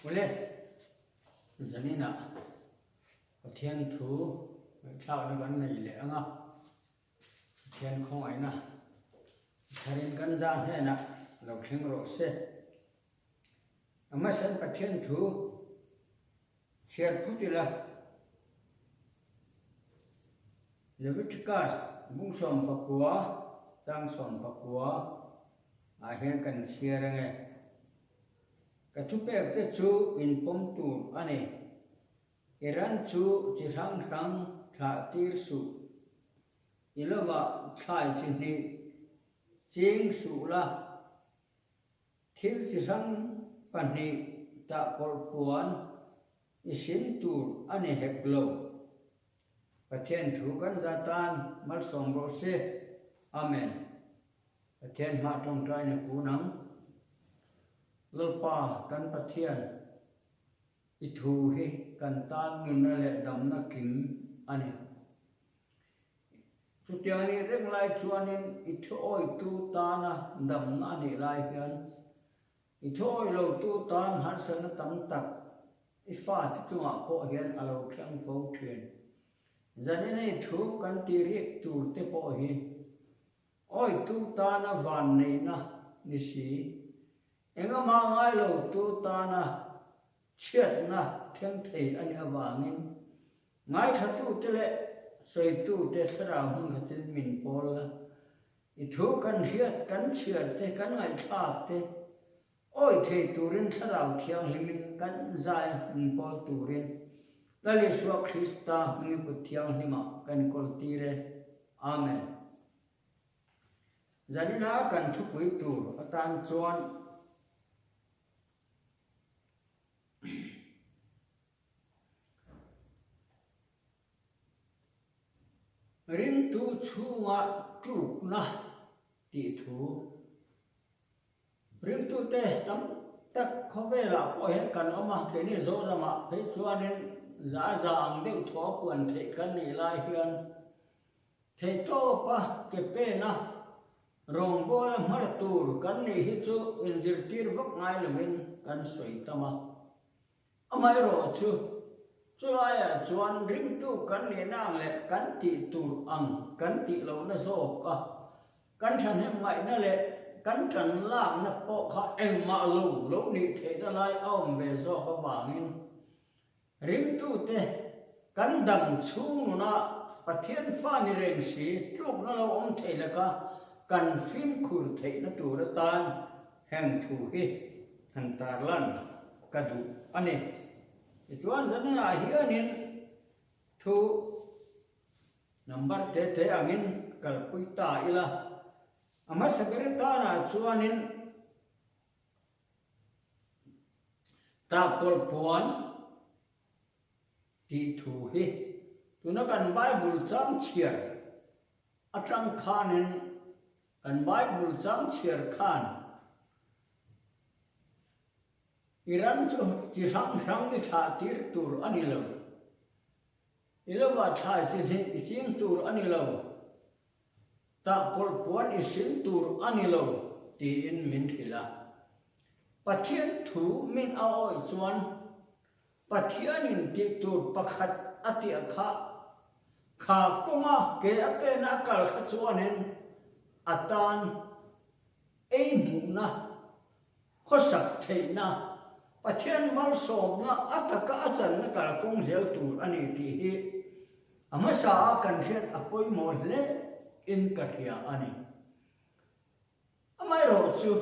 Ule zanina thiên thú thảo nó vẫn này lẽ ngà thiên không ấy nè thiên căn gian thế nè lộc thiên rộ xe mà sen bát thiên thú thiệt phút là Leviticus mung som pakua tang som pakua akhir kan share nge katupek te chu in pom tu ane iran chu chi rang tha tir su ilova khai chi ni ching su la thil chi rang pan ni ta por puan isin tu ane heklo Pathian thu kan zatan mal som ro se amen Pathian ma tong trai na ku nang lolpa kan pathian I thu hi kan tan nun na le dam na kim ani chu tiani reng lai chuanin I thu oi tu ta na dam na ni lai hian I thu oi lo tu tan har san na tam tak I fa ti chunga po hian alo thang fo thuyền zanine thu kan ti riek tur te po hi oi tu ta na van nei na ni si enga ma ngai lo tu ta na chiat na theng thei ani awangin ngai tha tu te le soi tu te sara hung hatin min pol I thu kan hiat kan chiat te kan ngai thak te oi thei turin sarau thiang himin kan zai min pol turin Lali suak Krista ngi puthiang hima kan koltire amen zanina kan thupui tur atan chuan ring tu chunga truk na ti thu ring tu te tam tak khovela po hen kan oma ke ni zo rama pe chuanin giá dạng đều thọ quần thể căn này lai hiền thể to pa cái pe na rong bo la mar tur kan này hi chu in jir tir vak ngai la min kan soi tama amai ro chu lai chuan ring tu kan ne na le kan ti tur ang kan ti lo na zo ka kan than hem ngai na le kan than lam na po kha eng ma lo ni the da lai om ve zo ka wangin ring tu te kan dam chung na pathian fa ni reng si tluk na lo om thei la ka kan phim khur thei na tu ra tan heng thu hi han tar lan ka du ane chuan zan na hianin thu number te angin kal pui ta ila ama sagre ta na chuanin ta pol puan ti thu hi tuna kan Bible chang chiar atang khanin kan Bible chang chiar khan iran chu chi rang ni tha tir tur ani lo ilova tha si ching tur ani lo ta pol puan isin tur ani lo ti in min thila pathian thu min a oi chuan pathianin ti tur pakhat ati akha kha koma ke ape na kal kha chuanin atan ei mu na khosak theina pathian mal som na ataka achan na kal kong zel tur ani ti hi amasa kan hian apoi mo le in kathia ani amai ro chu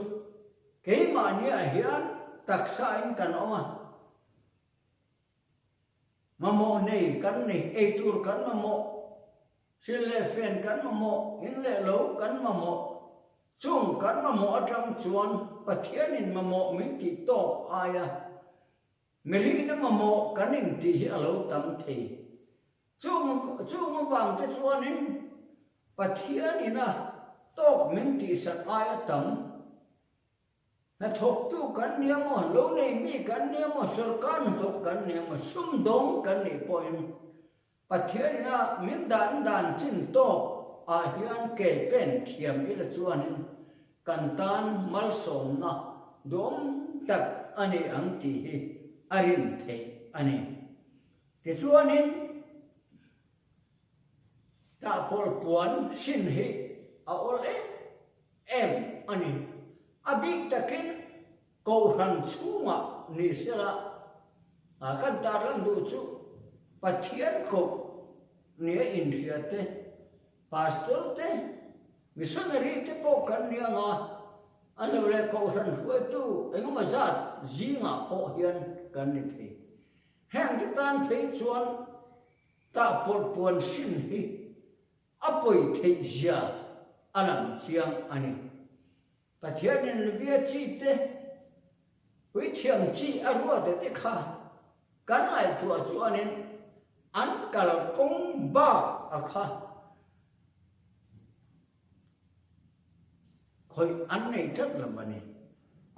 ke ma ni a hian taksa in kan oma mamo nei kan nei ei tur kan mamo sile fen kan mamo in le lo kan mamo chung kan mamo atang chuan pathianin mamo min ti to aya meri na mamo kanin ti hi alo tam thei chung wang te chuanin pathianina tok min ti sat aya tam na thok tu kan niam mo lo nei mi kan niam mo sarkan thok kan niam mo sum dong kan ni point pathianina min dan chin to a hian ke pen thiam ila chuanin kan tan mal som na dom tak ani ang ti hi arin thei ani ti chuanin ta pol puan sin hi a ol em ani abi takin ko ran chunga ni sela a kan ta ran du chu pathian ko ni in hiate pastor te missionary te po kan ni nga ano le ko ran hu tu engma zat zinga po hian kan ni the hang ti tan phei chuan ta pol puan sin hi apoi thei zia alam chiang ani pathian in via chi te hui thiam chi arua te kha kan ai tu chuanin an kal kong ba akha khoi an nei thak lamani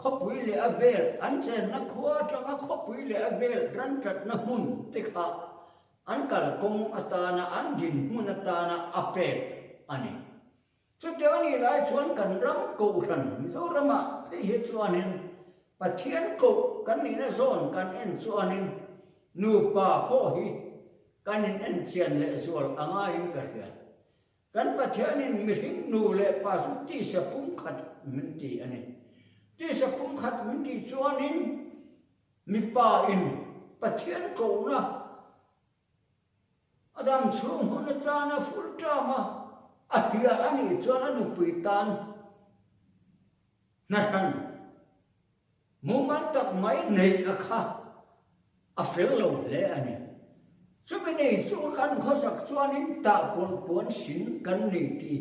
khopui le avel an chen na khwa tanga khopui le avel ran tat na hun te kha an kal kong atana an din mun atana ape ani chu te ani lai chuan kan ram ko ran zo rama te he chuanin pathian ko kan ni na zon kan en chuanin nu pa po hi kan en chian le zual anga in ka hian kan pathian in mihing nu le pa su ti sa pum khat min ti ani ti sa pum khat min ti chuanin mi pa in pathian ko na adam chung hun ta na ful ta ma ahia ani chuan nu pui tan na han muman tak mai nei akha a fel lo le ani sumi nei chu kan kho sak chuanin ta pon pon sin kan ni ti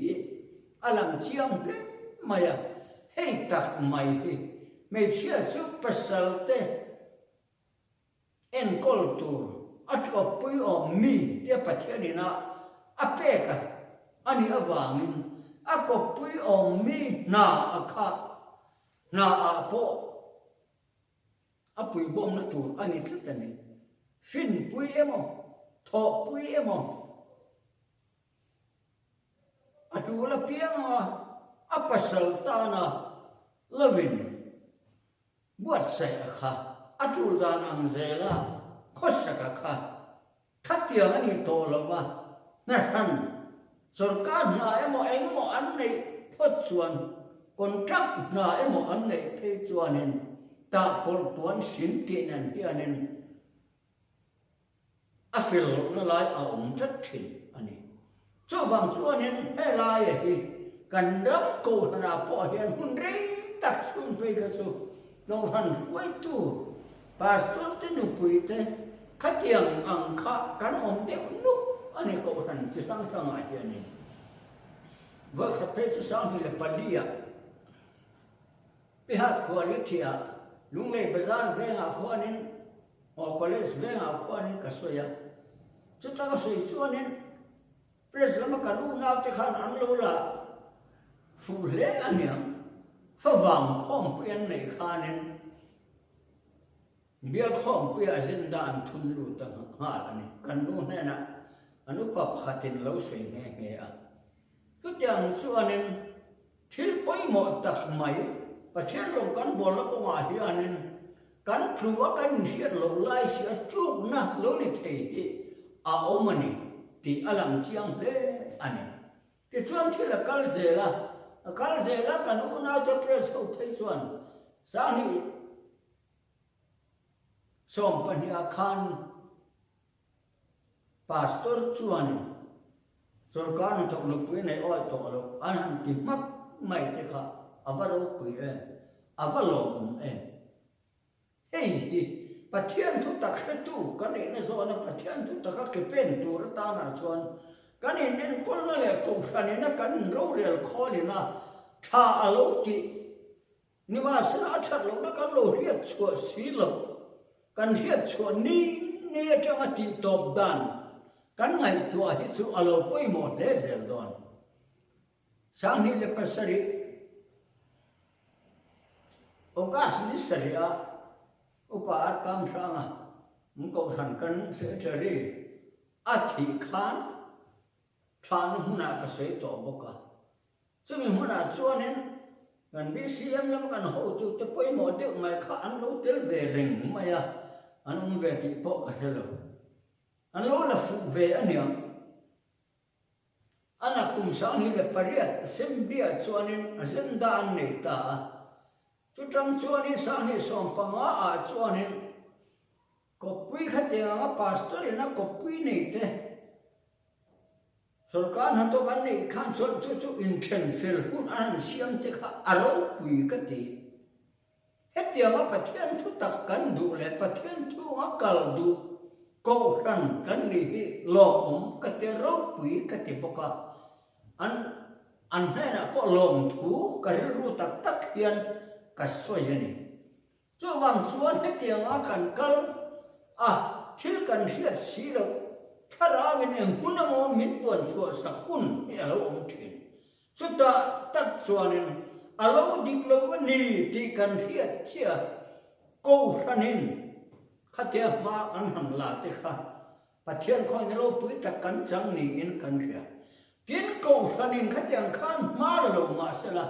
alam chiam le maya hei tak mai hi me sia chu pasal te en kol tu at ko pui o mi te pathianina apeka ani awangin ako pui o mi na akha na apo apui bom na tu ani tlatani fin pui emo tho pui emo atula pianga apasal tana lovin buat saya kha atul dan ang zela khosaka kha khatia ani to lova na han sarkar na emo engmo an nei phot chuan contract na emo an nei thei chuanin ta pol puan sin ti nan hianin a fil na lai a that thin ani chu wang chuanin he lai hi kan dam ko na po hian hun rei tak sun pe ka chu no han wai tu pastor te nu pui te khatiang ang kha kan om de nu ani ko han chi sang sang a hianin wa kha pe chu sang hi le palia pe hat quality a lung lei bazar venga khuanin o college venga khuanin ka soya chu ta ka soi chuanin pres lama ka lu na te khan an lo la fu le aniam fa wang khom pian nei khanin bia khom pia zin dan thun lu ta ha ani kan nu ne na anu pa khatin lo soi nge nge a chu tiang chuanin thil poi mo tak mai pathian long kan bol la ko ma hianin kan thua kan hiat lo lai sia chuk na lo ni thei a omani ti alam chiang le ani ti chuan thila kal zela kan una to pres ho thei chuan sa ni som pania khan pastor chuan sarkar na thok lo pui nei oi to lo an ti mak mai te kha avaro pui avalo hey pathian thu tak tu kan ne zo na pathian thu tak ke pen tu ra ta na chuan kan ne kol na le ko khani na kan ro rel kholi na tha alo ti niwas na that lo na kan lo hiat chua si lo kan hiat chua ni ne ta ti top dan kan ngai tu a hi chu alo poi mo le zel don sang ni le pasari ogas ni saria upar kam sanga mko than kan secretary athi khan than huna ka sei to boka chumi huna chuanin kan bcm lam kan ho tu te poi mo de mai kha an lo tel ve reng maya anh về thì bộ cái hello anh lối là phụ về anh nhỉ anh là cùng sáng hi le pariat xem bia cho nên dân đan này ta tu trong cho nên sáng hi som panga à cho nên có quý khách hàng á pastor nó có quý này thế सरकार हन तो बन्ने खान चोल चो इंटेंसिव हुन आन सियम ते खा आरो पुई कति हेतिया पथियन थु तक कन दु ले पथियन थु अकल दु को रन कन नि लोम कते रो पुई कति पका an है ना को लोम थु कर रु तक तक हियन कसोय नि जो वांग चुन हेतिया कन कल आ थिल कन हिय सिलोถ้าเราเป็นหุ่นมอมิดปวนชัวสักหุ่นนี่เราอมถิ่นสุดท้ายตัดส่วนนึงเราดิกลวันนี้ที่กันเทียเชียกูรันินข้าเทียมาอันหันลาติค่ะปัจเจียนคอยเราปุ้ยตะกันจังนี่อินกันเทียกินกูรันินข้าเทียงขันมาลงมาเสละ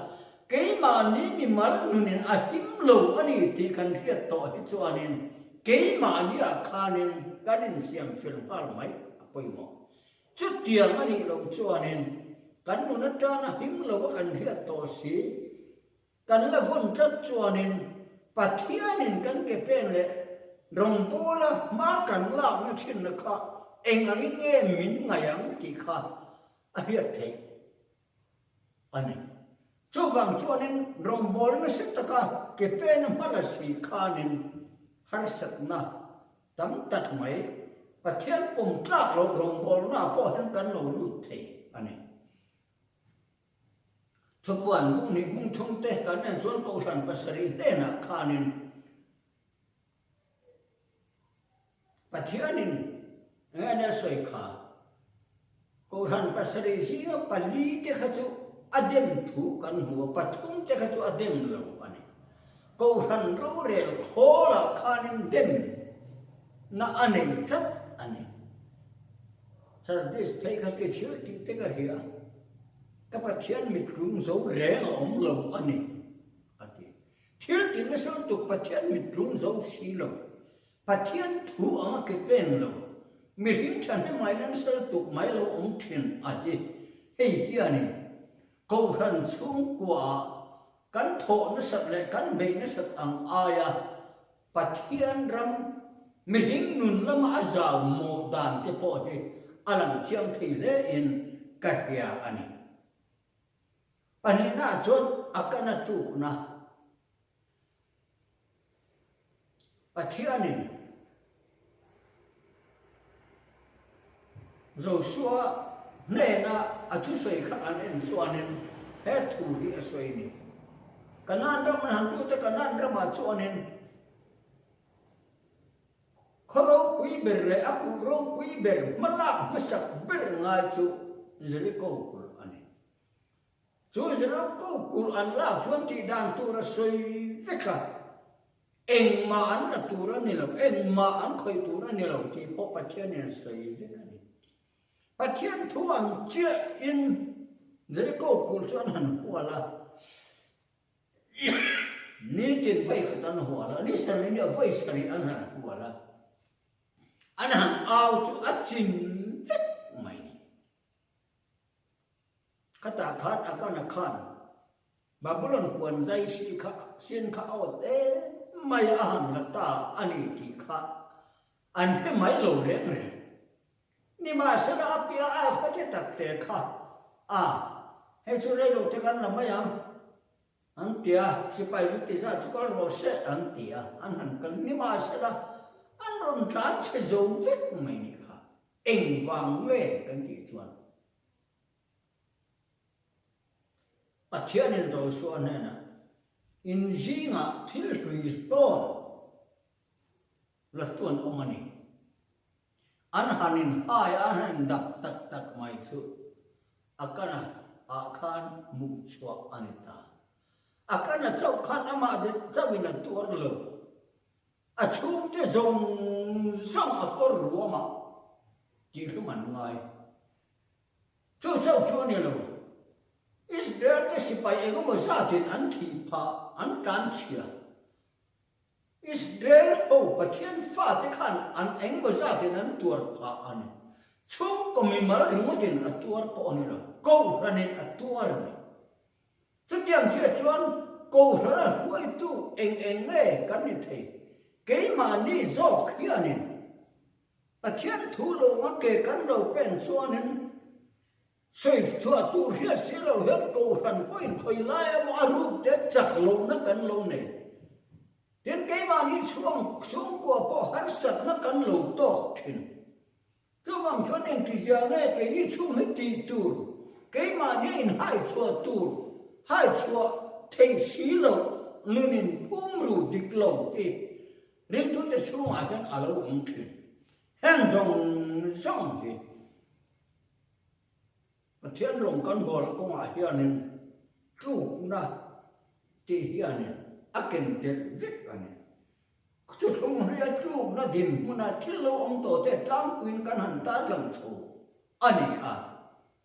เกี่ยมานี้มีมาลุนินอาหิมลงอันนี้ที่กันเทียต่อให้ส่วนนึงเกี่ยมานี้อาคานินกันเสียงฟิลฮาร์ไหมจุดเดียวมันนี่เราจวนเองกันนุนัดจานะหิมเราก็กันเทียต่อสีกันละฝนจัดจวนเองปัจจัยนึงกันเก็บเป็นเลยรองโบละมากันลากนั่นชินนะคะเองอันนี้เอ็มินไงยังที่ข้าอาเฮียเทอันนี้ช่วงฟังจวนเองรองโบละไม่สิตะกาเก็บเป็นมาละสีข้านึงฮาร์สัตนะตั้มตัดไหมประเทศปุ่มกล้าลงลงบอลหน้าพ่อเห็นกันลงลุเทอันนี้ทุกวันมุ่งนี้มุ่งทุ่งเตะกันเนี่ยส่วนกูทันปัสรีเล่นอ่ะข้านินประเทศนี้เนี่ยสวยข้ากูทันปัสรีสิก็ปลีเตะข้าจูอเดมถูกกันหัวปัดทุ่งเตะข้าจูอเดมลงอันนี้กูทันรู้เรื่องโคละข้านินเดมน่าอันนี้จัดอันนี้สารดิสไทยเขาเที่ยวที่เตกันเฮียกับประเทศมิตรรุ่งโสแรงอมลงอันนี้อันนี้เที่ยวที่ไม่สนตุกประเทศมิตรรุ่งโสสีลงประเทศถูกอ่ะเก็บเป็นลงมีหินฉันให้ไม่นั้นสนตุกไม่ลงอมถิ่นอันนี้เฮียนี่กูทันสูงกว่ากันโถนสัตว์เลยกันเบนสัตว์อังอายะประเทศรำมีหินนุนละมาจาวโมดานที่พอดีอลังเชียงที่เล่นกัดยาอันนี้อันนี้น่าชดอาการน่าจุกนะประเทศนี้เราชัวเนี่ยนะอาทิตย์สวยขนาดนี้ชัวนี่แค่ถูกที่สวยนี่กันนั่นเรามันหันดูแต่กันนั่นเรามาชัวนี่เขาเราคุยเบอร์เลยakuเราคุยเบอร์มันลักมันสักเบอร์ง่ายจูจะเรียกกูคุลอันนี้จูจะเรียกกูคุลอันลักชวนที่ด่านตัวเราสวยฟิกะเอ็งมาอันละตัวเราเนี่ยเราเอ็งมาอันคอยตัวเราเนี่ยเราที่พบประเทศเนี่ยสวยฟิกะนี่ประเทศทั่วเจ้าอินจะเรียกกูคุลชวนหันหัวละนี่จินไฟขัดอันหัวละนี่สรีเนี่ยไฟสรีอันหันหัวละอันนั้นเอาจุดจินฟิกไม่ข้าตาขาดอาการนักขันบาบุลนควรใจสิข้าสินข้าเอาแต่ไม่อาหารละตาอันนี้ที่ข้าอันนี้ไม่รู้เรื่องเลยนี่มาสระปีละเขาจะตัดแต่ข้าให้ช่วยรู้ที่กันละไม่ยังอันเดียสิไปจุดที่จะทุกคนรู้เสียอันเดียอันนั้นกันนี่มาสระอันรอนร้านเชจงวิกไม่นี่ค่ะเอ็งวางเว่กันที่ชวนประเทศนี้เราส่วนเนี่ยนะอินจีงะที่ลุยต้นละต้นอมันนี่อันหันินหายอันหันดักตักตักไม่สุดอาการอาการมุขชัวอันนี้ตาอาการเจ้าขันอามาเด็ดจะวินาตัวเลยอาชุมจะส่งอักรัวมาจีรุมันไงช่วยช่วยนี่เลยอิสราเอลจะสิไปเองก็มาสาธิตอันที่พาอันการเชีย Israel ho pathian fa te khan an eng ba za te nan tuar pa an chung ko mi mal ringo din atuar po ani lo ko ranin atuar ni chu tiang thia chuan ko ra huai tu eng ne kan ni thei ke ma ni zo khianin pathian thu lo ma ke kan lo pen chuanin sei chua tu hia si lo het ko ran poin khoi lai ma ru te chak lo na kan lo nei đến cái mà đi xuống của bộ hắn sật nó cắn lầu to thì tôi bằng cho nên thì giờ này cái đi xuống hết tì tù cái mà đi hai chùa tù hai chùa thầy xí lầu nên phum rù địch lầu thì đến tôiจะxuống ở trên ở lầu cũng thì hàng rong thì mà thiên rồng con bò là cũng ở here nên chú na thì here nên aken te vit ani tu sung ria tu na dim muna thilo om to te tang kuin kan han ta lang chu ani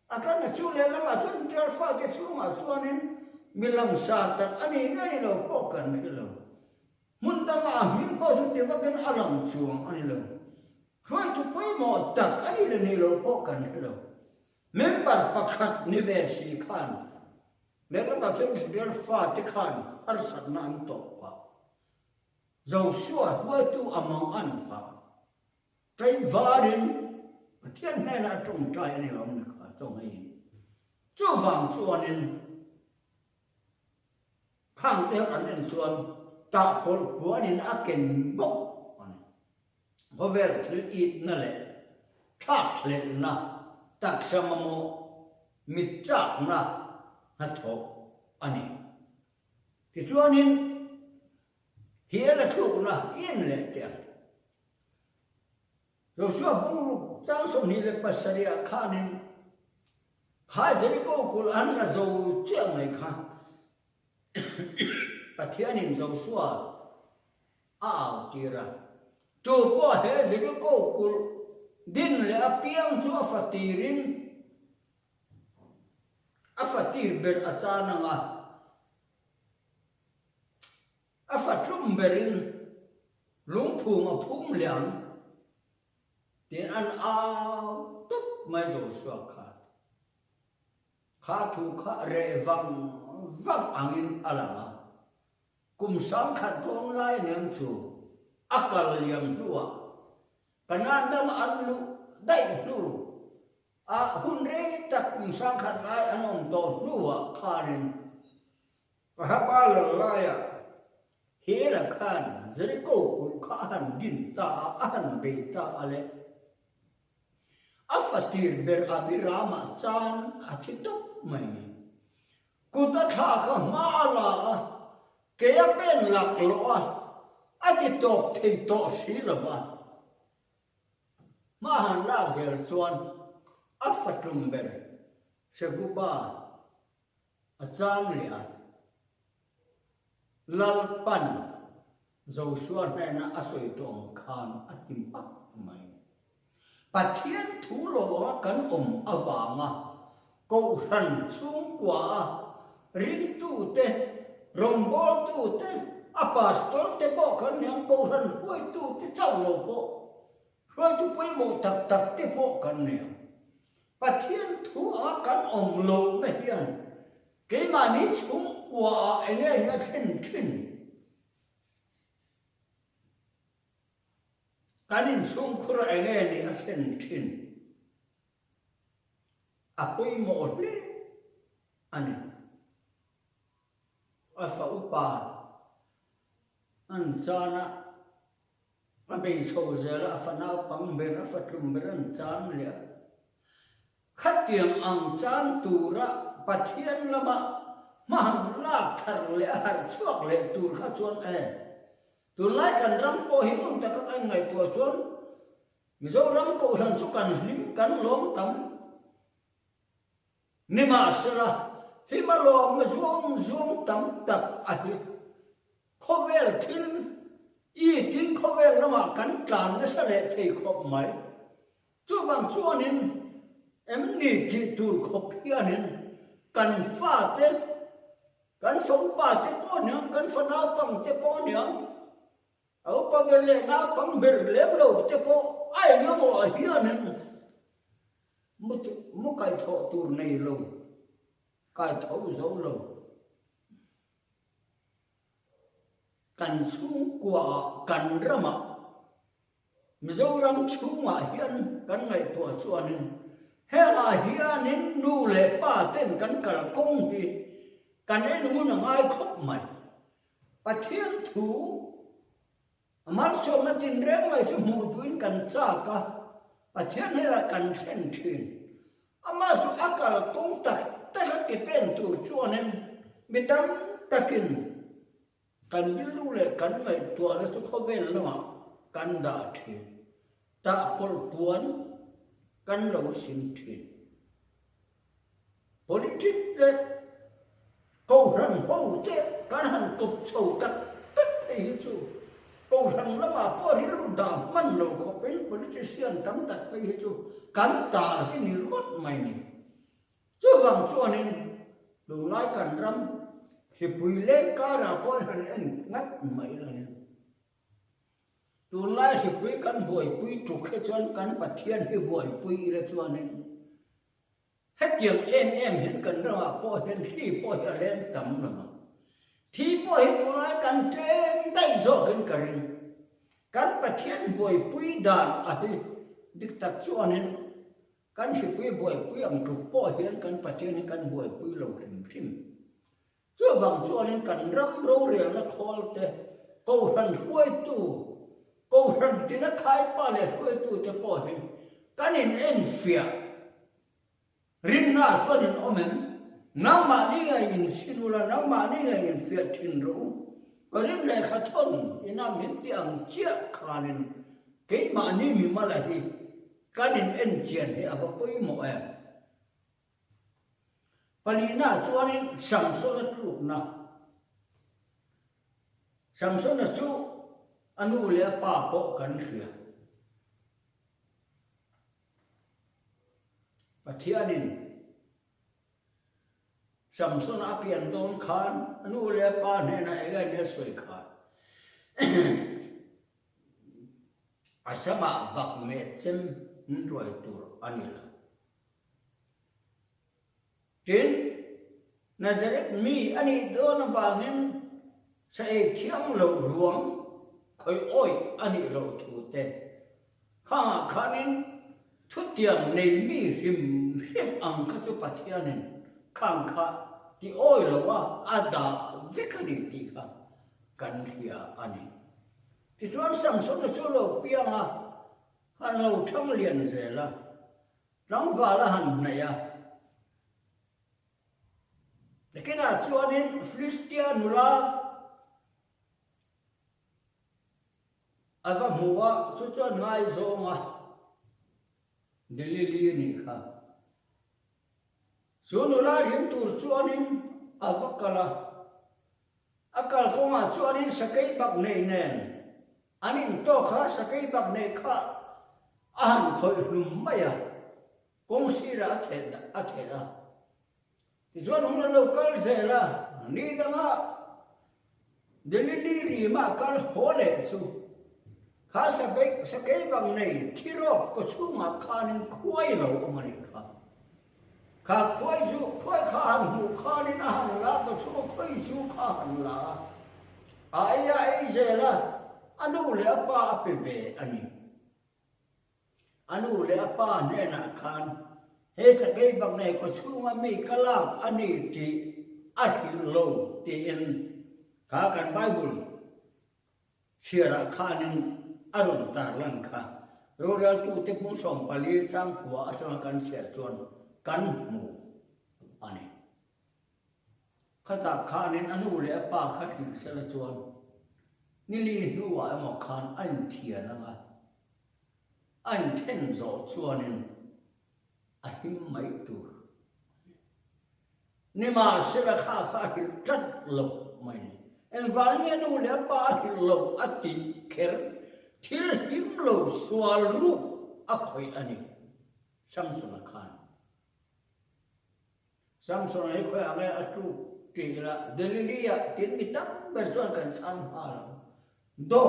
akan na chu le lama chun ter fa ke chu ma chuanin milang sa ta ani ngai lo pokan hilo mun ta ma min po su te va kan alam chuang ani lo khoi tu pai mo tak ani le ni lo pokan hilo member pakhat ni ve si khan mereka macam sedia fatih khan arsad nan topa jauh suat waktu amang anpa kai varin tian nena trong trai ni lam nak trong ini chu wang chuanin khang te an chuan ta pol puanin aken bok hovel thil it na le thak le na tak samamo mitchak na hatho ani ti chuanin hiela thuk na in le tia Joshua bulu chang som ni le pasaria khanin khai je ko kul an la zo chiang mai kha pathianin Joshua tira tu po he je ko kul din le apiang chu fatirin afatir ber atana nga afatrum berin lungphu ma phum liang tin an tup mai zo swa kha thu kha re vang angin alanga kum sam khat dong lai nem chu akal liam tua kanan dam anlu dai tu hun re tak sang khat lai anom to nuwa kharin pahabal laya hela khan zari ko khan din ta an be ta ale afatir ber abirama chan athitok mai kuta tha kha mala ke pen lak lo atitok thei to silwa mahan la zel suan afatum ber seguba achang lia lalpan Joshua na asoi tong khan atim pak mai pathian thu lo kan awanga ko ran chung kwa rin tu te rombol tu te apostol te bo kan yang ko ran hoi tu te chau lo po hoi tu poi mo tak te po kan ne pathian thu kan lo me hian ke ma ni chung kwa enge nga thin kanin chung khura enge ni a thin apoi mo le ani afa upa an chana abe chozela afana pang ber afatum beran chan le khatiang ang chan tura pathian lama mahan lak thar le har chuak le tur kha chuan tu lai kan ram po himun ta ka ngai tua chuan mizo ram ko ran chu kan hlim kan lom tam nima sala thima lom ma zuang tam tak ahi khovel thin tin khovel lama kan tlan na sale thei khop mai chu bang chuanin em ni thi tur khop hianin kan fa te kan som pa te po nyang kan fa na pang te po nyang áo pa bê lệ na pang bê lém lâu te po ai nhớ bộ hiền nên một cái thọ tu này lâu cái thấu dấu lâu cần xuống quả cần ra mà dấu răng xuống mà hiền cần ngày tuổi xuân nên hay là hiền nên nu lệ ba tên cần cả công thì cần nên muốn là ai khóc mày và thiên thủ mà số nó tin rèn lại số mù tuyến cần xa cả và thiên hay là cần sen thuyền mà số ác cả công tác tất cả cái bên tu cho nên bị tâm ta kinh cần biết lúc lệ cần ngày tuổi nó số khó về lắm mà cần đã thuyền ta bol buồn cần lâu sinh thuyền politics đấy câu rằng hậu thế cần hàng cục sầu tất tất thấy chứ câu rằng là mà bỏ đi lúc đào mặn lâu có bên politician tắm tất thấy chứ cần ta cái này rất mày này chứ vàng cho nên đủ nói cần rắm thì bùi lên cá ra coi hành anh ngắt mấy lần đủ nói thì bùi cần bùi bùi trục cái chân cần bát thiên thì bùi bùi ra cho nên hết tiếng em hiện cần ra mà bỏ hiện khi bỏ hiện lên tầm nữa thì bỏ hiện đủ nói cần trên tay gió cần bát thiên bùi bùi đàn ấy được đặt cho nên cần thì bùi ông trục bỏ hiện cần bát thiên cần bùi lâu phim chứ vàng cho nên cần rắm râu liền nó khó thế câu thần huôi tu câu thần thì nó khai ba lệ huôi tu cho bỏ hiện cái nên em phiền rin na cho nên ông mình nắm mà đi ngay in xin là nắm mà đi ngay in phiền thiên rú có đến này khát thôn thì nam hiện tiệm chiếc khả nên cái mà đi mình mà lại đi cái nên em chuyện thì ở bấy mọi em Palina cho nên Samson là chủ nào Samson là chủ anu lẽ pa bộ cần khía và thiên nên Samson apian don khan anu lẽ pa này này cái này soi khan asama bak me chem rồi tur anila trên Nazareth mi anh đó nó vào nên sẽ thiêng lầu ruộng khơi ôi anh lầu thủ tên khá nên xuất tiền này mi rim ăn cái số bát thiên nên khá thì ôi lầu ada việc này thì khá cần hiểu anh thì chuyện Samson nó số lầu piang hắn lầu thăng liền rồi là đóng vào là hẳn này cái nào cho nên Philistia nula ava mua cho ngay zo mà Delili ni kha so nula rim tur cho nên ava kala akal ko ma cho nên sakai bak nei nen anin to kha sakai bak nei kha an khoi lum maya kong sira atheda thì cho nó local sẽ là ni đó mà Delili ri mà cái hồ lệ su khá sẽ cái bằng này thì rồi có su mà khá nên khuấy lâu mà này khá khuấy su khuấy khá hẳn khá nên hẳn là có su khuấy su khá hẳn là ai sẽ là anu lẽ ba về anu lẽ ba nên là khan hết sẽ cái bằng này có su mà mi cái lạc anh ấy thì anh lâu thì in cả căn Bible xưa là khan nên anh ta lần khan rồi ra tu tiếp muốn sống Pali trang của cho căn xẻ chuồn căn mù anh ấy khát ta khan nên anh uống lẽ ba khát hình sẽ là chuồn nili nuwa em khan anh thiền mà anh thiên rõ chuồn nên ahim mấy tur nhưng mà sẽ là khá thì rất lâu mày en vang nghe nu lẽ ba thì lâu ati kher thil him lâu sual ru akhoi ani Samson ấy khoi ame atu tira Delili tin bitak bersuan kan sam halam do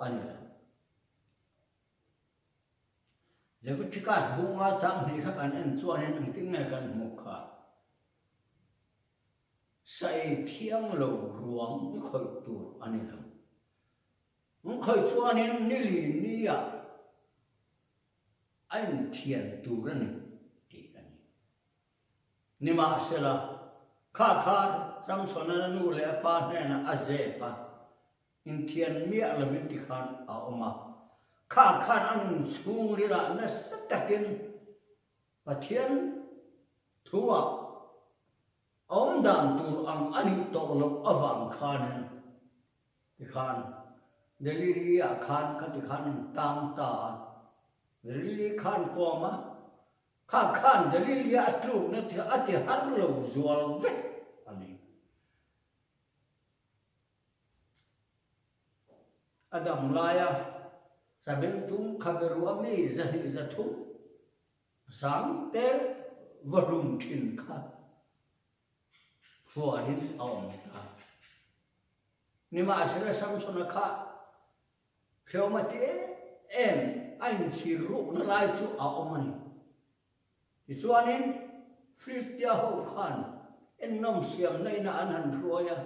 anh là Leviticus bunga chang hi khak an chuan an ting ngai kan mu kha sai thiang lo ruang ni khoi tu ani la mun khoi chuan in ni li ni ya an thian tu ran ti ani ni ma sela kha kha chang sona nu le pa ne na aze pa in thian mia la min ti khan a omaข้าข้าอันสูงลีละนั่นสักตะกินปะเทียนทัวอมดามตูอังอันนี้ตกลงอวังขานที่ขานเดลิลีอาขานกันที่ขานตามตาเดลิลีขานก็มาข้าขานเดลิลีอาตรูนั่นที่อัติฮันโลจวลเวอันนี้อดัมลายะSabeng tung kaberu ami zani zatu sang ter varum tin kha fuarin aom ta ni ma sera samsona kha phomati em ain siru na lai chu aomani ti chuanin fristia ho khan en nom siam nei na an han ruaya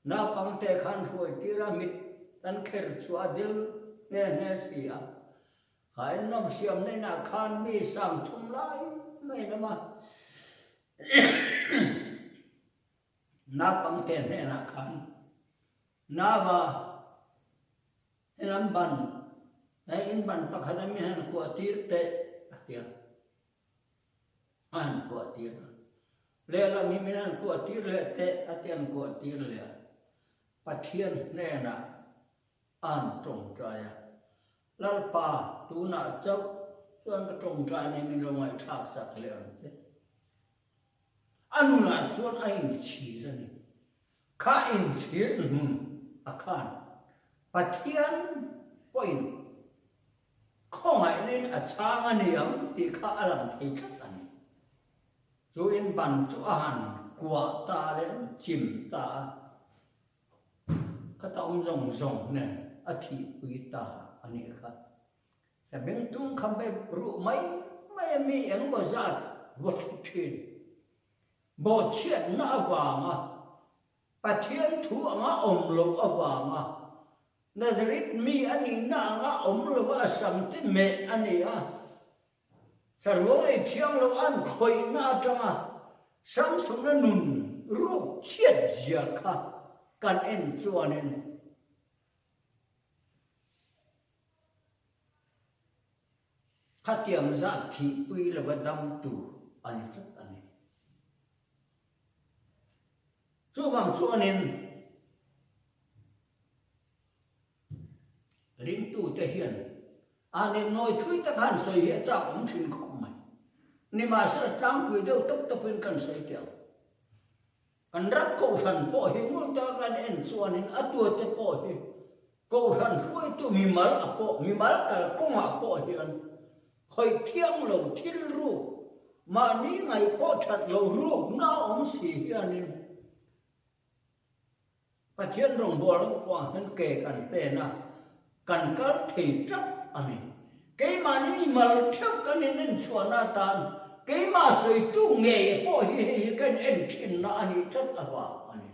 na pangte khan ruai tira mit tan kher chuadil nè xìa khải năm xiêm này là khan mi sang thung lai mày nó mà na bằng tiền này là khan na ba làm ban hay in ban pak hada mi han ko tir te atia an ko tir le la mi mi han ko tir le te atian ko tir le pathian ne na an trong traya lalpa tu na chau chuan ka trong traya ne min lo ngai thak sak le an che anu na chuan a in chi ra ni kha in chi nun a khan pathian point khong ai nen a chang ani ang ti kha alam thei that ani chu in ban chu a han kwa ta le chim ta ka taung zong zong ne a thi pui ta ani kha sa beng tung kham be ru mai mai mi eng bo zat vot thin bo chiat na awanga pathian thu anga om lo awanga Nazaret mi ani na nga om lo wa sam te me ani a sarwai thiang lo an khoi na tanga sam sum na nun ru chiat zia kha kan en chuanin khatiam za thi pui la wa dam tu ani tak ani chu wang chuanin ring tu te hian ane noi thui ta khan soi he cha om thin khom mai ni ma sa tang pui deu tok tok pen kan soi tia kan rak ko han po hi mul ta kan en chuanin atu te po hi ko han hui tu mi mal apo mi mal ka ko ma po hian khoi thiang lo thil ru ma ni ngai po that lo ru na om si hianin pathian rong bol ko han ke kan pe na kan kal thei trap ani ke ma ni mal thep kan nen chuana tan ke ma soi tu nge po hi kan en thin na ani trap awa ani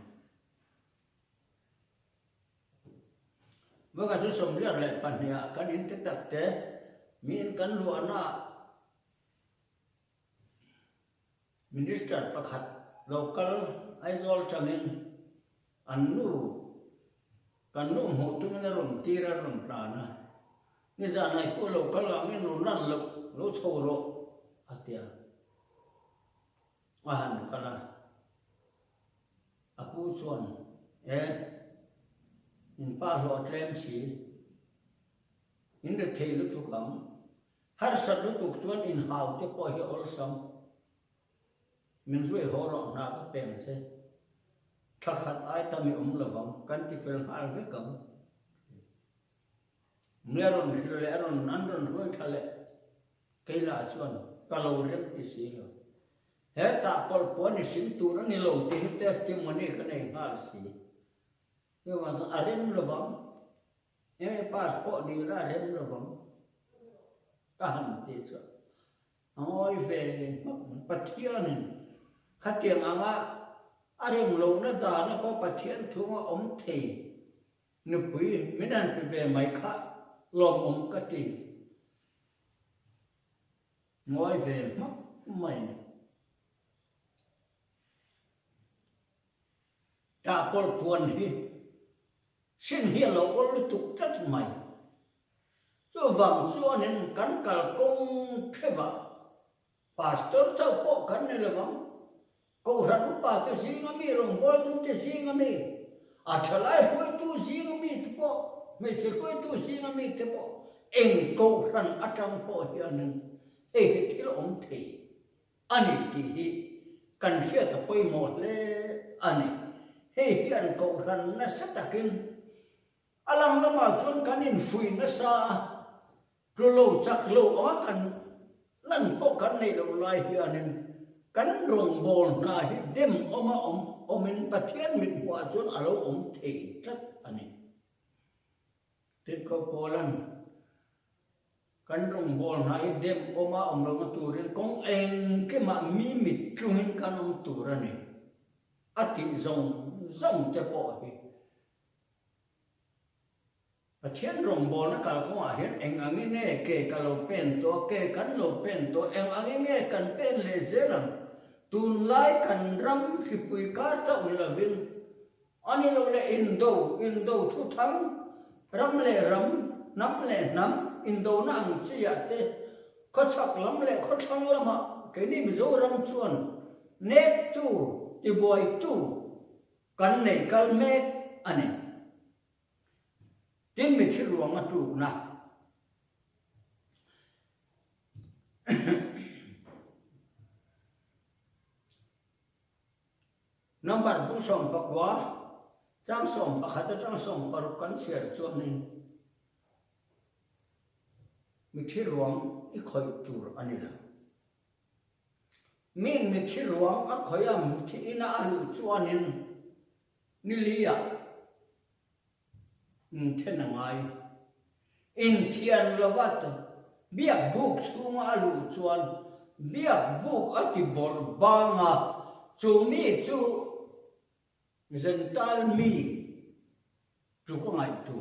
wa ka su som ria le pan ya kan in te tak te min kan lu na minister pakhat local aizol chamin annu kan nu ho tu na ron tira ron prana ni za nai pu lo kal ang nu nan lo choro atia ahan kala apu chuan in pa lo trem si in the tail to come har sat lu tu chuan in hau te po hi ol sam min zui ho ro na ka pem se thakhat ai ta mi lawang kan ti fel har ve kam meron hile aron andron hoi thale keila chuan kalo rem ti si lo he ta pol poni sim tu ra ni lo ti testimony ka nei har si yo wa arem lawang em passport đi ra đến rồi vẫn cả hẳn thì sợ ngồi về bắt thiên này khát tiền ăn á anh em lâu nó đã nó có bắt thiên thu mà ông thầy nó quý mình ăn về mấy khác lom ông cái gì ngồi về mất mày ta bol puan hi xin hi lo ol tuk tat mai cho vang cho nên cắn cả công thế vợ pastor sao bộ cắn này là vắng câu ra lúc bà tôi xin ngắm mi rồng bol tôi xin ngắm mi à trở lại quay tôi xin ngắm mi thế bộ mình sẽ quay tôi xin ngắm mi thế bộ em câu rằng ở trong bộ hiện ê thì là ông thầy anh thì cần thiết là quay một lệ anh hiện câu rằng nó rất là kinh alang lama chun kanin fui na sa lo chak lo a kan lan po kan nei lo lai hianin kan rong bol na hi dem oma omin pathian min wa chun alo om thei tat ani tin ko polan kan rong bol na hi dem oma om lo turin kong eng ke ma mi mit tluin kan om turani ati zong te po hi thiên rồng bò nó cả không à hiện anh anh nghe kể cả lô pen to kể cắn lô pen to anh nghe cần pen lệ dễ lắm tuôn lái cần rắm thì bùi cá trâu là viên anh lô lệ Indo thu thắng rắm lệ rắm nắm lệ nắm Indo nó ăn chi à thế có sắc lắm lệ có thắng lắm à cái này mình dấu rắm chuồn nét tu thì bồi tu cần này cần mét anh này tiếng mình chỉ ruộng mà trụ na number bu som pakwa trang som pakhat trang som paru kan share chuan ni mi thi ruộng i khoi tur ani la min mi thi ruộng a khoi am thi ina alu chuan in nilia thế nào ai in thiên lovat biak buk sunga alu chuan biak buk ati bor banga chu mi chu zental mi chu ko ngai tu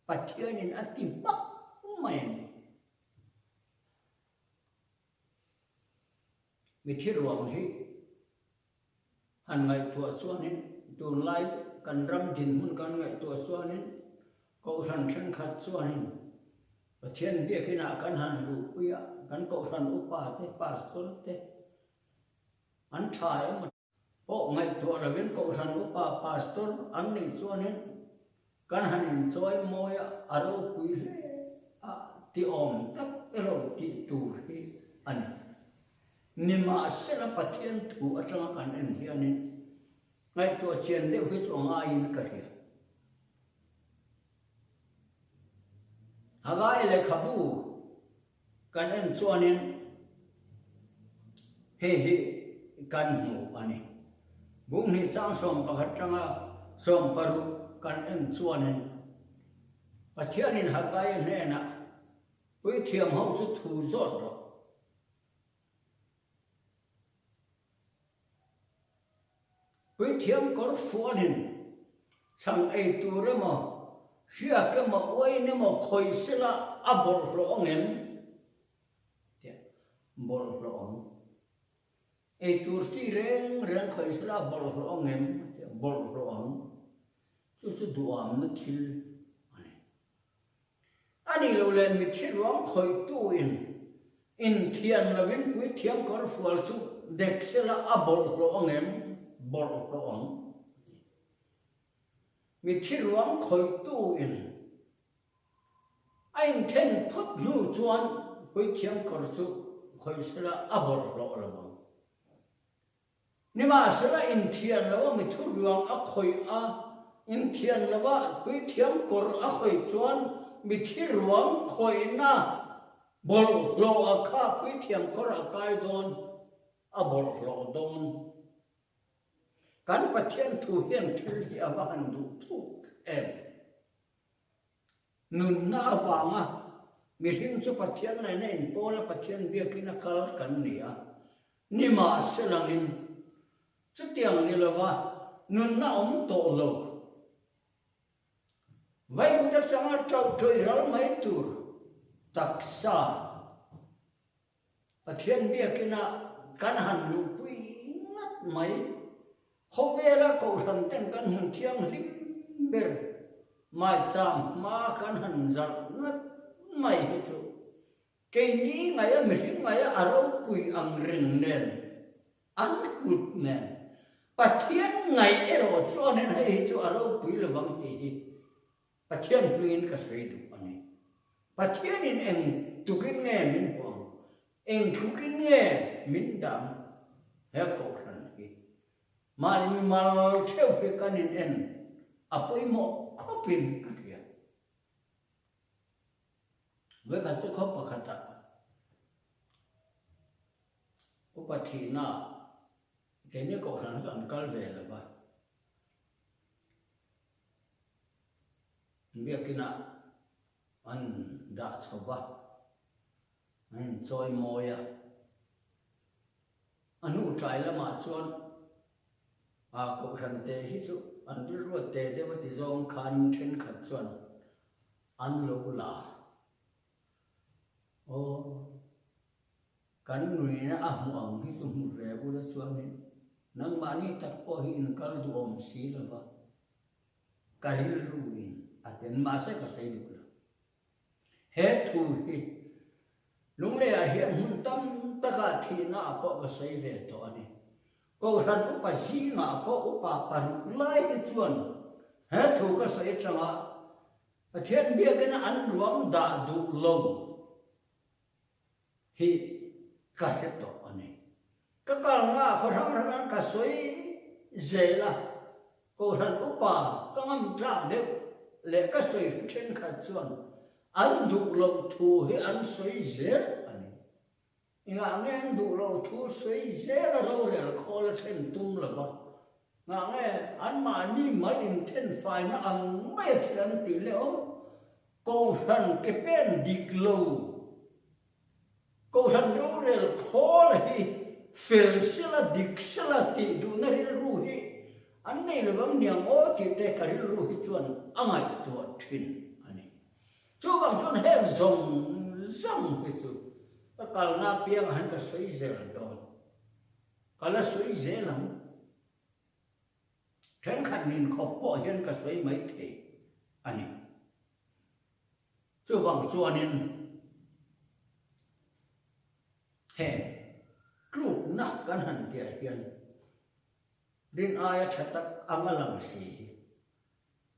pathian in ati bak mai mi thi ruang hi han ngai tu chuan in tu lai kan ram din hun kan ngai tu chuan in cậu thần chân khát chuan thiên địa khi nào căn hàn lũ quia căn cậu thần upa thế pastor thế anh trai mà bộ ngày tuổi là viên cậu thần upa pastor anh này chuan nên căn hàn chơi môi aro quý ti om tắc aro ti tu hi anh nima sẽ là pathian tu ở trong căn anh hiền nên ngày tuổi chiến đều phải cho ai in cả hiền hagai le khabu kan en chuanin he kan mu ani bung ni chang som pakhat tanga som paru kan en chuanin pathianin hagai ne na pui thiam ho su thu zot ro pui thiam kor fuanin chang ei tu re mo phía cái mà ôi nếu mà khơi sẽ là bol lo ngem bol lo ấy tu sĩ rèn khơi sẽ là bol lo ngem bol lo chú sẽ duam nó thil anh ấy lâu lên mình chỉ loang khơi tu in thiên là viên quý thiên có phật chú đẹp sẽ là bol lo ngem bol lo mi thi ruang khoi tu in anh then phut nu chuan hoi thiam kor chu khoi sela abor lo lo ni ma sela in thian lo mi thu ruang a khoi a in thian lo wa hoi thiam kor a khoi chuan mi thi ruang khoi na bol lo a kha hoi thiam kor a kai don abor lo don kan pathian thu hian thil hi awan du thu em nun na awanga mi hing chu pathian nei nei pola pathian bia kina kal kan nia ni ma selangin chu tiang ni lova nun na to lo vai mu sanga trau troi ral mai tur taksa pathian bia kina kan han lu pui ngat mai hovela ko ran ten kan hun thiang lim ber mai cham ma kan han zar ngat mai hi chu ke ni ngai a mi ngai a ro pui ang ring nen an kut nen pathian ngai ero chu nen hai chu aro pui le wang hi pathian nuin ka sei du ani pathian in en tukin nge min pong en tukin nge min dam he ko ran hi mari mi mal theu pe kan in en apoi mo khopin ka ria ve ka chu khop pakhata upathina kene ko ran kan kal ve la ba bia kina an da chowa an choi moya anu trai la ma chuan a ko ran te hi chu an dil ro te de wa ti zong khan then khat chuan an lo la o kan nui na a mu ang hi chu mu re bu la chuan ni nang ma ni tak po hi in kal du om si la ba kalil ruin aten ma se ka sei du la he thu hi lung le a hi mun tam ta ka thi na po ka sei ve to ani ko ran u pa si nga po u pa pan lai ki chuan he thu ka sei changa pathian bia kana an ruam da du lo hi ka he to ani ka kal nga kho ram ka soi zela ko ran u pa ka ngam tra de le ka soi then kha chuan an du lo thu hi an soi zer ani nga nge an du lo thu soi zer lo re kho la then tum la ba nga nge an ma ni ma in then fai na ang mai thian ti le o ko ran ke pen dik lo ko ran ro re kho la hi fel sila dik sila ti du na ri ru hi an nei le bang niang o ti te ka ri ru hi chuan angai to thin ani chu bang chuan he zong zong hi chu ka kal na piang han ka soi zel do kala soi zelam then khat nin kho po hian ka soi mai the ani chu bang chuan in he truk na kan han tia hian din aya thatak amalang si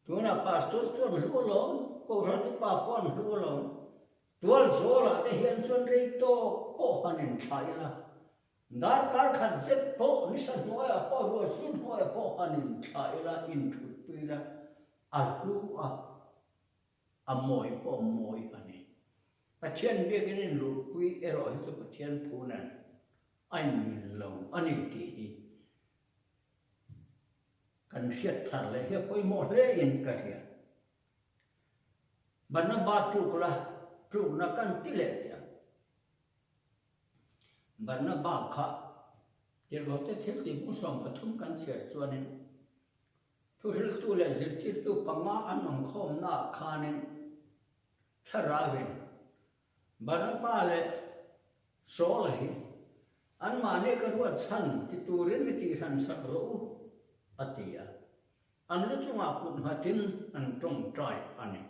tuna pastor chuan lu lo ko ran pa pon lu lo tual zola te hian chuan rei to po hanin thaila dar kar khat zet po ni sa noya po ro sun noya po hanin thaila in thut pila alu a amoi po moi ani pathian be gen lu pui ero hi chu pathian phunan ai min lo ani ti hi kan hiat thar le he poi mo le in ka hian bana ba tu na kan ti le tia bana ba kha ti lo te thil ti mu som pathum kan cher chuanin thu hil tu le zir ti tu panga an nong khom na khanin tharawin bana ba le so lai an ma ne ka ruat chan ti turin mi ti han sak ro atia an lu chunga khun hatin an tong trai ani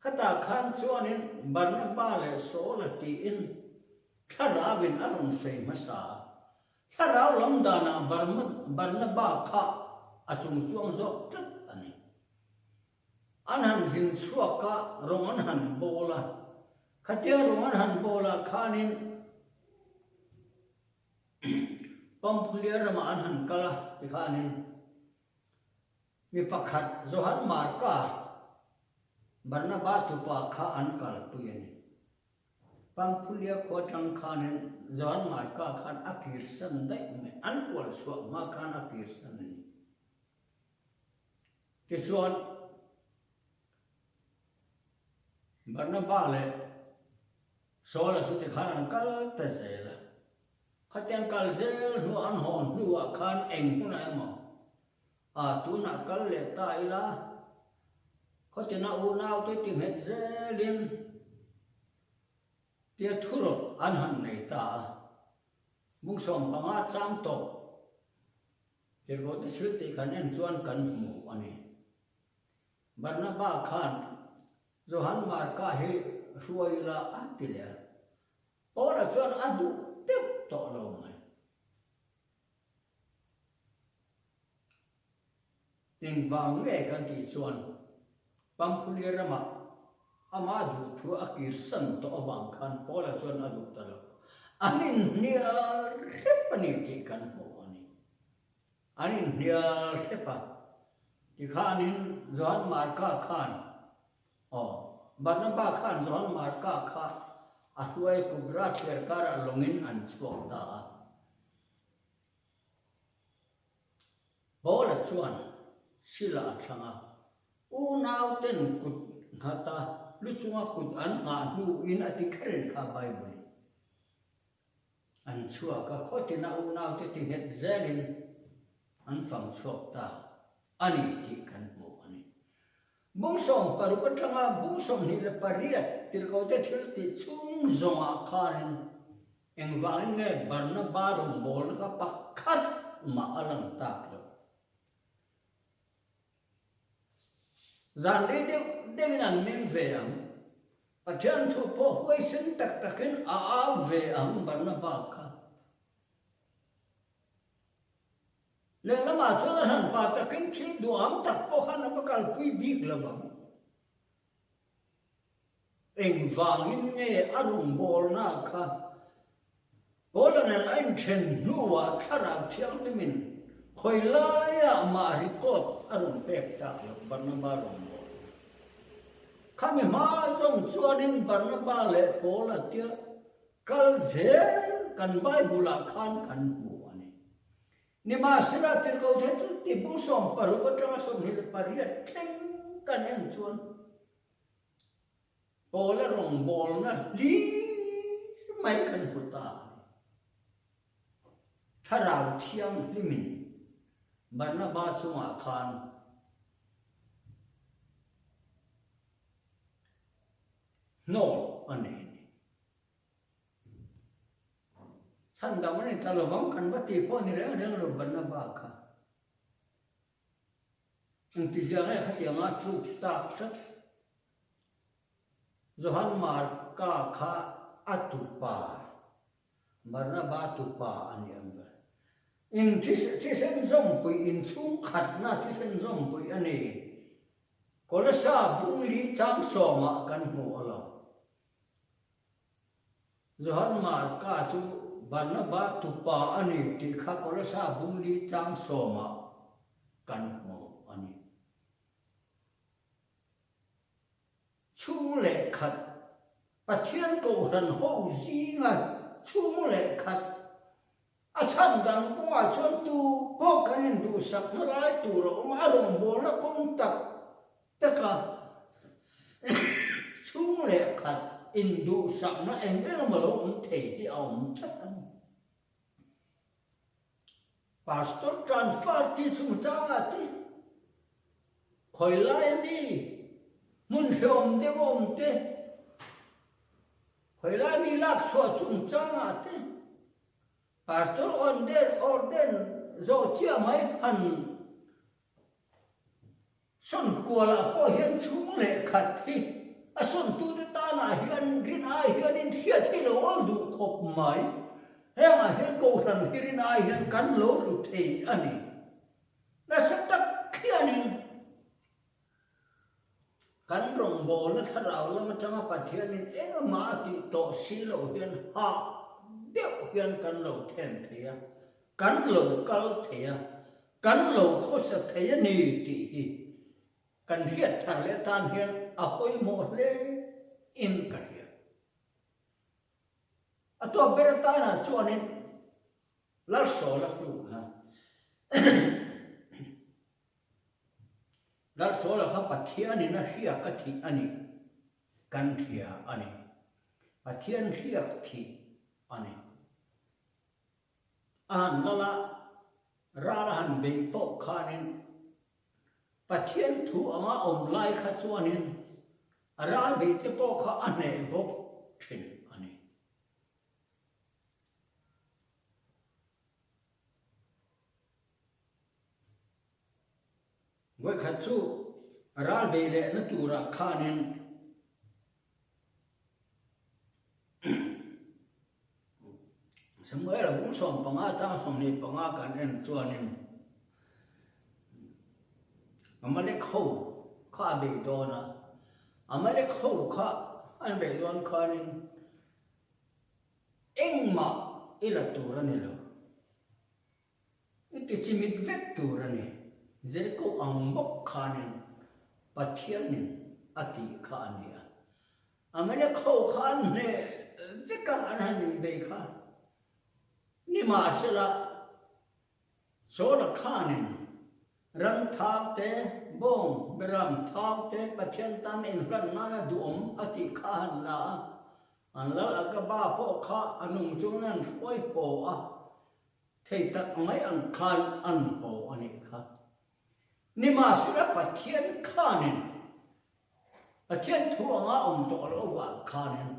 khata khan chuanin ban ba le so la ti in tharawin aron sei masa tharaw lam dana ban ba kha achung chuang zo tut ani an han jin suaka rongan han bola khatia rongan han bola khanin pampulia rama an han kala tikhanin mi pakhat zohan marka barna ba tu pa kha an kal tuyani pampulia ko tang khanin zohan marka khan akir san dai me an wal so ma khan akir san ni ke chuan barna ba le so la su te khan kal te se la khatian kal zel nu an hon nu a khan eng huna ema a tu na kal le ta ila có thể nào u nào tôi tìm hết dễ liền tia thu rồi ăn hẳn này ta muốn sống bằng á trăm tổ thì có thể xử lý khả năng chuẩn cần mù anh ấy bạn nó ba khan rồi hắn mà cả hệ xuôi là ăn thì là bỏ là chuẩn ăn đủ tiếp tổ rồi mà tình vàng nghe cái gì chuẩn Pampulia rama amadu thu akir san to awang khan pola chuan adu talo anin nia repani ti kan mo ani anin nia repa ti khanin zon marka khan o banaba khan zon marka kha ahwai kubra thler kara longin an chuak ta pola chuan sila thanga u nào tên cụt hata lúc chúng ta cụt ăn mà nu in ởที่keren cả Bible anh chua cả khó tin nào u nào thì hết zelin anh phẳng chọc ta anh thì cần bộ anh bung song paru cái thằng bung song ni là pariat thì có thể thiếu thì chung zong à khan em vang nghe barn ba rong bol ka pakhat ma alang tak Zan đi đeo mình ăn men về ăn, ở trên thu po quay sinh tắc takin về ăn bằng nó bạc ha. Nên là mà cho nó hẳn bạc takin thiếu đồ ăn tắc po khăn nó bakal quy big là bằng. Em vàng in nghe arung bol na kha. Bol là anh chen nuwa thara thiang đi mình. Khoi lai mà rikot arung pek tak lo bằng nó ba rung. Kami mazong chuanin Barnaba le Paul atia kal zel kan Bible khan kan bu ani ni ma sira tir ko the ti bu som paru ko tra som ni paria theng kan en chuan Paul rong bol na li mai kan puta tharau thiam limin Barnaba chunga khan no ane san da mane talovang kan bati po ni re lo banna ba kha anti jare khati anga tu tak thak johan mar ka kha atupa barna ba tupa ani amba in thisen zom pui in chung khat na thisen zom pui ani kolasa bung li chang soma kan mu ala Zohan mar ka chu Barnaba tupa ani ti kha kolasa bung li chang soma kan mo ani chung le khat pathian ko ran ho zinga chung le khat a chan gan ko a chon tu ho kan du sak na lai tu ro ma rong bol na kong tak taka chung le khat in du sak na em mà lo ông thầy thì ông chắc pastor transfer thì chúng ta thì khỏi lại đi muốn hiểu để ông thế khỏi lại mi lạc số chúng ta thì pastor orden rồi chia mấy hẳn xuân qua là có hiện chúng lệ khát thì xuân tu ta na hiền rin ai hiền in hiền thì nó ổn đủ khop mai he mà hiền cầu thần hiền ai hiền cắn lỗ rụt thì anh na sắc tắc khi anh cắn rồng bò nó thà rào lắm mà chẳng phải hiền in em mà thì tổ xí lỗ hiền ha đeo hiền cắn lỗ thèn thế cắn lỗ cao thế cắn lỗ khó sợ thế nì thì cần hiền thằng lẽ tan hiền apoi mo le in karia ato berta na chuanin la so la tu na la so la kha pathia ni na hia ka thi ani กันเทียอันนี้ปะเทียนเรียกทีอันนี้อ่านละราหันเบยปกขานินปะเทียนถูอ่างอมไล่ขัดส่วนนินร้านเบยปกขาอันนี้บกชินอันนี้ไว้ขัดสู้ร้านเบยเล่นตัวราคานินสมัยเราบุ้งส่งปังอาจ้างส่งนี่ปังอากันเอ็นส่วนนี้มันเล็กเข้าข้าเบยโดนะมันเล็กเข้าข้าอันเบยโดนข้านี่เอ็งมาอีละตัวนี่เลยอีที่จิมิดเวทตัวนี่เจริญอังบกข้านี่ปัจเจียนี่อติข้านี่มันเล็กเข้าข้านี่เวกันอันนี้เบยข้านี่มาเสละโซลข้านินรันทางเตบงเบรัมทางเตปะเทียนตันอินรันนาดูอมอติข้านาอันละอักบ้าพ่อข้าอันุงจุนันช่วยโปะเทตักไม่อันคานอันโปอันนี้ข้านี่มาเสละปะเทียนข้านินปะเทียนทั่วงาอมตัวละว่าข้านิน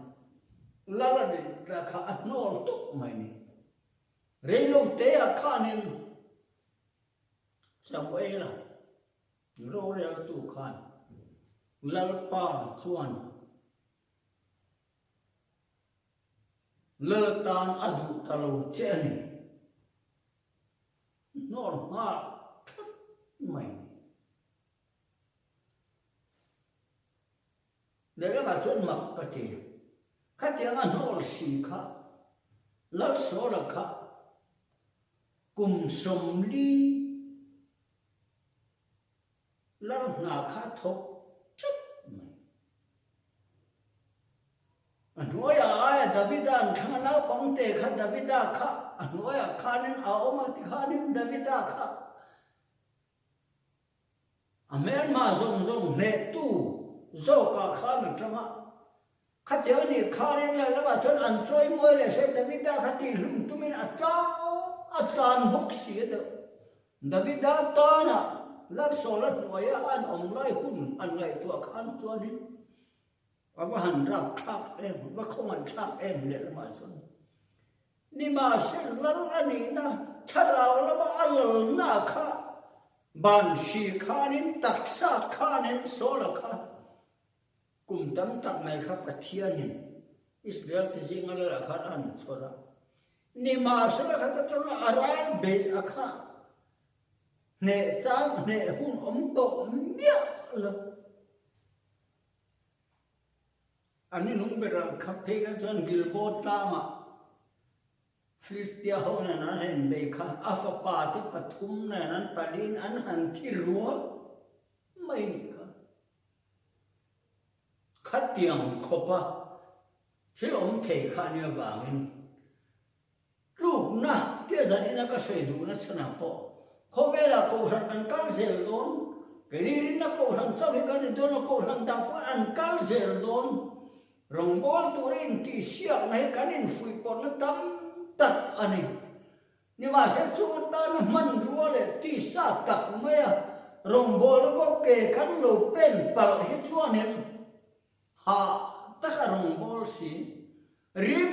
ละละเด็กละข้าอันโนลตุกไม่นี่เรื่องลงเตะข้านินจำไว้ละโรเรียกตู้ข้านลัลปาชวนเลตานอดุตะลุเจนีนอนหาไม่เดี๋ยวก็ชวนมักกะทีข้าเจ้าโนลสีข้าลัลโซละข้ากุมสมลีแล้วหน้าข้าทบจุดอันหัวยาดาวิดานข้าน้าปังเตะข้าดาวิดาข้าอันหัวยาข้านินเอามาที่ข้านินดาวิดาข้าอเมริมาซงเนตูโซกาข้ามิตรมาข้าเจ้านี่ข้านินแล้วว่าชนอันช่วยมวยเลยเสดาวิดาข้าตีลุงตุมินอาจารย์บุกเสียเด้อดาวิดาตานะลักษณะหัวยอันองไล่หุ่นอันไงตัวขันตัวนี้ว่าหันรับทักเองว่าเขามันทักเองเนี่ยมาชนนี่มาเส้นลัลอันนี้นะถ้าเราแล้วมาอัลลน่าข้าบันชีข้านินตักษาข้านินโซละข้ากุมตั้งตักในข้าปะเทียนินอิสราเอลที่สิงห์ละข้าอันโซละนี่มาเส้นละข้าจะต้องอาราเบะข้าเนจ้างเนหุ่นอมโตเมียละอันนี้นุ่งเบรังขับเพกันจนกิลโบตามะฟิลิสเตียเขาเนี่ยนั้นเห็นเบค่าอัฟปาที่ปฐุมเนี่ยนั้นปดินอันหันที่รัวไม่นี่ค่ะขัดเตียงขบะที่อมเทขาเนี่ยวางลูกนะเที่ยสันนี้นะก็ช่วยดูนะสนับปอเขาเวลาโกสันอันกัลเซลโดนกรีรินักโกสันชอบให้กันโดนโกสันดับอันกัลเซลโดนรองบอลตัวเองที่เสียงให้กันอินฟุยปนตั้มตัดอันนี้นี่ว่าเสียชวนตานมันรัวเลยที่ซาตักเมียรองบอลก็เกะขันโลเป็นปัลให้ชวนเห็นหาตะกรองบอลสิริม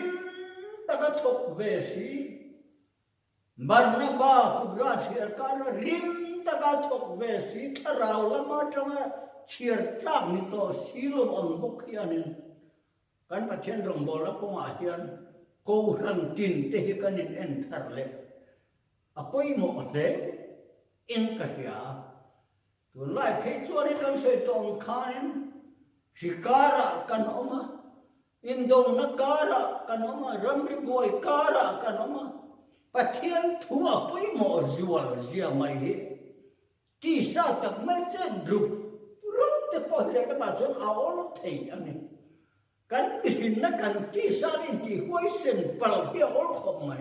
ตะกทบเวสีบาร์นาบาคุบราชีร์การริมตะกทบเวสีทาราวละมาจังเชียร์ตากนิโตสีลมอันบุกยันกันประเทศรองบอลแล้วก็มาเฮียนโกรันตินเตะกันอินเอ็นทาร์เลอภัยหมดเลยอินกันยาตัวไล่เพชรส่วนกันสวยตรงข้านินสิการะกันออกมาอินโดนักการะกันออกมารัมริบอยการะกันออกมาประเทศทั่วไปหมดจวลเสียไม่เห็นที่ซาตักไม่เจอรูปแต่พอเรียกมาจนเอารถไถอันนี้กันบินนักกันที่ซาลินที่ห้วยเส้นปลาเที่ยวอลขบไม่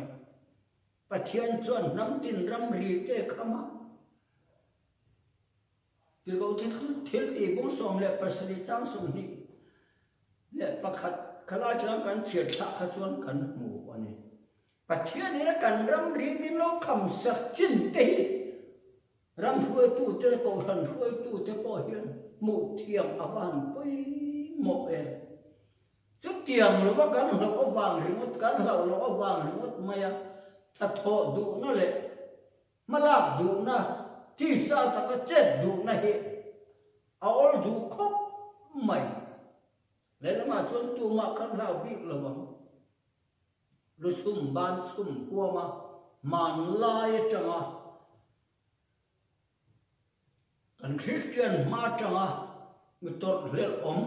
ประเทศจวนน้ำตินรำรีเตะขมาที่เราที่ที่บุ้งสมเล็บประสิทธิ์จังสมนี้ pakhat khala chang kan siat tha kha chuan kan mu ani pathian ni kan ram ri ni lo kham sak chin te ram huai tu te ko han huai tu te po hian mu thiam awan pui mo e chút tiang lo ba kan lo awang ri ngot kan lo awang ri ngot maya tha tho du na le malak du na thi sa ta ka chet du na hi aol du khop mai le ma chuan tu ma kan lau bik lo bang lu sum ban sum kwa ma man lai changa kan Christian ma changa mi tot lel om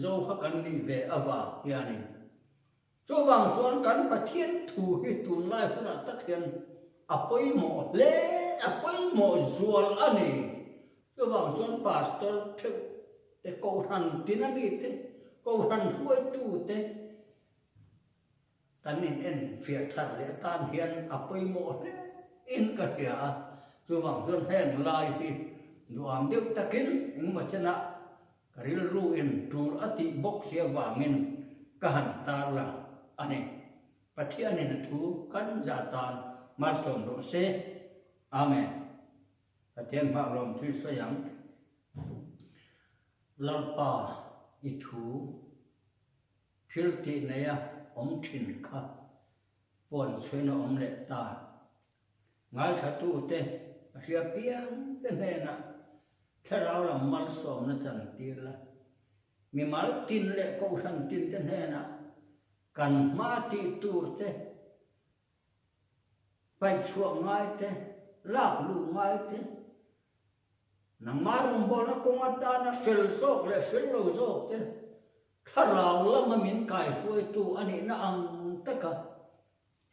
zo kha kan ni ve awa yani cho wang chuan kan pathian thu hi tun lai phuna tak hian apoi mo le apoi mo zual ani cho wang chuan pastor theu te ko han tin ani te ko han huai tu te tanin en fia thar le tan hian apoi mo le in ka tia cho wang chuan hen lai hi nuam deuh takin engma chana karil ru in tur ati box sia wangin ka han tar la ani pathian in thu kan zatan mar som ro se amen pathian ma lom thi sayang lalpa i thu philti neya om thin kha pon chena om le ta ngai tha tu te ria piang te ne na kharau la mal som na chan tir la mi mal tin le ko san tin te ne na kan ma ti tu te pai chuo ngai te lak lu ngai te nang marung bol na kong ata na fel sok le fel lo sok te kharau la ma min kai huai tu ani na ang ta ka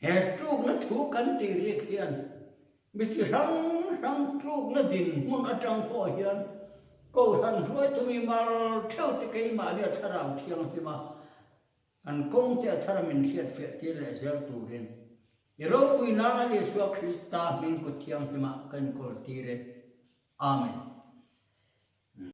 he truk na thu kan ti ri khian mi si rang truk na din mun atang po hian ko han huai tu mi mal theu te kai ma le tharang thiang ti ma an kong te thara min khiat fe ti le zel tu rin iro pui na na le su Krista min ko thiang ti ma kan ko ti re amen